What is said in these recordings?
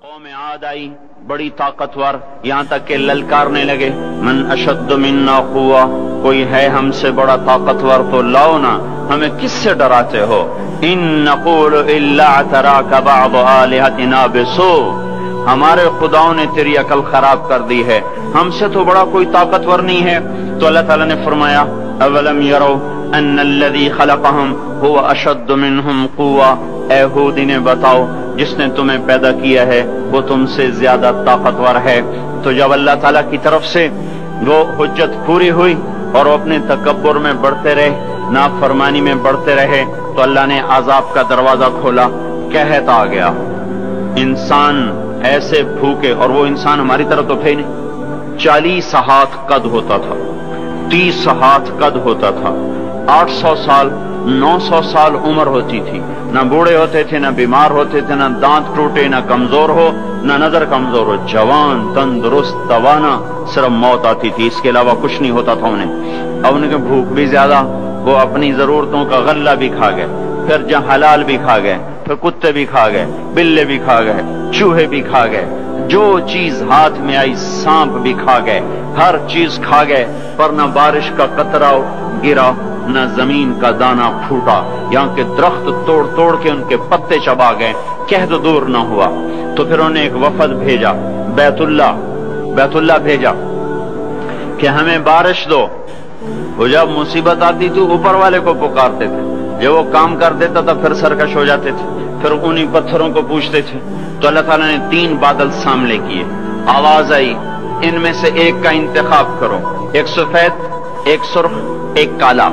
قوم عاد آئی بڑی طاقتور، یہاں تک کہ للکارنے لگے من اشد منا قوہ، کوئی ہے ہم سے بڑا طاقتور تو لاؤ نا، ہمیں کس سے ڈراتے ہو؟ ان نقول الا اعتراک بعض آلہتنا بسوء، ہمارے خداؤں نے تیری عقل خراب کر دی ہے، ہم سے تو بڑا کوئی طاقتور نہیں ہے۔ تو اللہ تعالیٰ نے فرمایا اولم یروا ان الذی خلقہم هو اشد منہم قوہ، اے ہود انہیں بتاؤ جس نے تمہیں پیدا کیا ہے وہ تم سے زیادہ طاقتور ہے۔ تو جب اللہ تعالیٰ کی طرف سے وہ حجت پوری ہوئی اور وہ اپنے تکبر میں بڑھتے رہے، نافرمانی میں بڑھتے رہے، تو اللہ نے عذاب کا دروازہ کھولا، قحط آ گیا، انسان ایسے بھوکے، اور وہ انسان ہماری طرح تو تھے نہیں، 40 ہاتھ قد ہوتا تھا، 30 ہاتھ قد ہوتا تھا، 800 سال 900 سال عمر ہوتی تھی، نہ بوڑھے ہوتے تھے، نہ بیمار ہوتے تھے، نہ دانت ٹوٹے، نہ کمزور ہو، نہ نظر کمزور ہو، جوان تندرست توانا، صرف موت آتی تھی، اس کے علاوہ کچھ نہیں ہوتا تھا انہیں۔ اب ان کے بھوک بھی زیادہ، وہ اپنی ضرورتوں کا غلہ بھی کھا گئے، پھر جہاں حلال بھی کھا گئے، پھر کتے بھی کھا گئے، بلے بھی کھا گئے، چوہے بھی کھا گئے، جو چیز ہاتھ میں آئی سانپ بھی کھا گئے، ہر چیز کھا گئے، پر نہ بارش کا قطرہ گرا، نہ زمین کا دانہ پھوٹا، یہاں کے درخت توڑ توڑ کے ان کے پتے چبا گئے، قحط دور نہ ہوا۔ تو پھر انہوں نے ایک وفد بھیجا، بیت اللہ بھیجا کہ ہمیں بارش دو۔ وہ جب مصیبت آتی تھی اوپر والے کو پکارتے تھے، جب وہ کام کر دیتا تھا پھر سرکش ہو جاتے تھے، پھر انہی پتھروں کو پوچھتے تھے۔ تو اللہ تعالیٰ نے 3 بادل سامنے کیے، آواز آئی ان میں سے ایک کا انتخاب کرو، ایک سفید، ایک سرخ، ایک کالا۔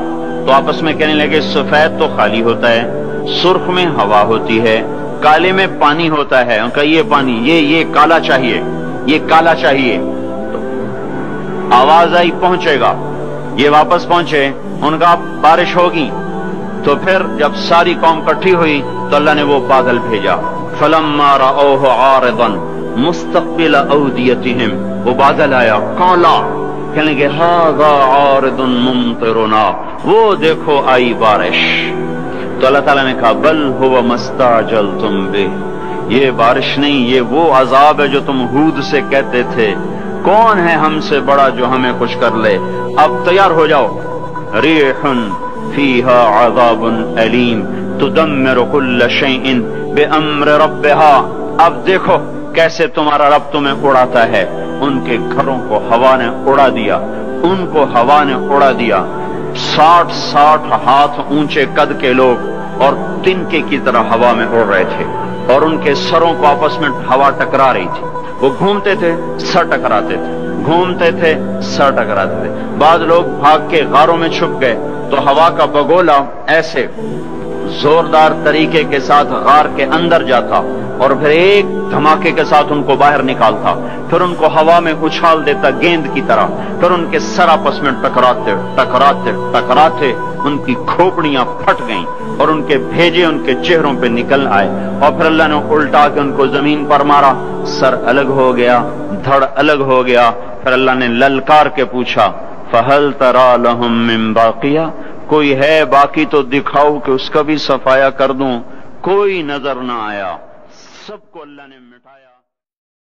تو آپس میں کہنے لگے سفید تو خالی ہوتا ہے، سرخ میں ہوا ہوتی ہے، کالے میں پانی ہوتا ہے، ان کا یہ پانی، یہ کالا چاہیے، یہ کالا چاہیے۔ تو آواز آئی پہنچے گا، یہ واپس پہنچے، ان کا بارش ہوگی۔ تو پھر جب ساری قوم کٹھی ہوئی تو اللہ نے وہ بادل بھیجا، فلما رأوه عارضا مستقبل اودیتہم، وہ بادل آیا کالا، کہنے لگے ھذا عارض ممطرنا، وہ دیکھو آئی بارش۔ تو اللہ تعالیٰ نے کہا بل هو ما استعجلتم بہ، یہ بارش نہیں، یہ وہ عذاب ہے جو تم ہود سے کہتے تھے، کون ہے ہم سے بڑا جو ہمیں خوش کر لے، اب تیار ہو جاؤ۔ ریح فیہا عذاب علیم تدمر کل شیء بامر ربها، اب دیکھو کیسے تمہارا رب تمہیں اڑاتا ہے۔ ان کے گھروں کو ہوا نے اڑا دیا، ان کو ہوا نے اڑا دیا، 60 ہاتھ اونچے قد کے لوگ اور تنکے کی طرح ہوا میں اڑ رہے تھے، اور ان کے سروں کو آپس میں ہوا ٹکرا رہی تھی، وہ گھومتے تھے سر ٹکراتے تھے، گھومتے تھے سر ٹکراتے تھے۔ بعض لوگ بھاگ کے غاروں میں چھپ گئے تو ہوا کا بگولا ایسے زوردار طریقے کے ساتھ غار کے اندر جاتا اور پھر ایک دھماکے کے ساتھ ان کو باہر نکالتا، پھر ان کو ہوا میں اچھال دیتا گیند کی طرح، پھر ان کے سر آپس میں ٹکراتے ان کی کھوپڑیاں پھٹ گئیں اور ان کے بھیجے ان کے چہروں پہ نکل آئے، اور پھر اللہ نے الٹا کے ان کو زمین پر مارا، سر الگ ہو گیا، دھڑ الگ ہو گیا۔ پھر اللہ نے للکار کے پوچھا فَهَلْ تَرَى لَهُم مِّن بَاقِيَةٍ، کوئی ہے باقی تو دکھاؤ کہ اس کا بھی صفایا کر دوں، کوئی نظر نہ آیا، سب کو اللہ نے مٹایا۔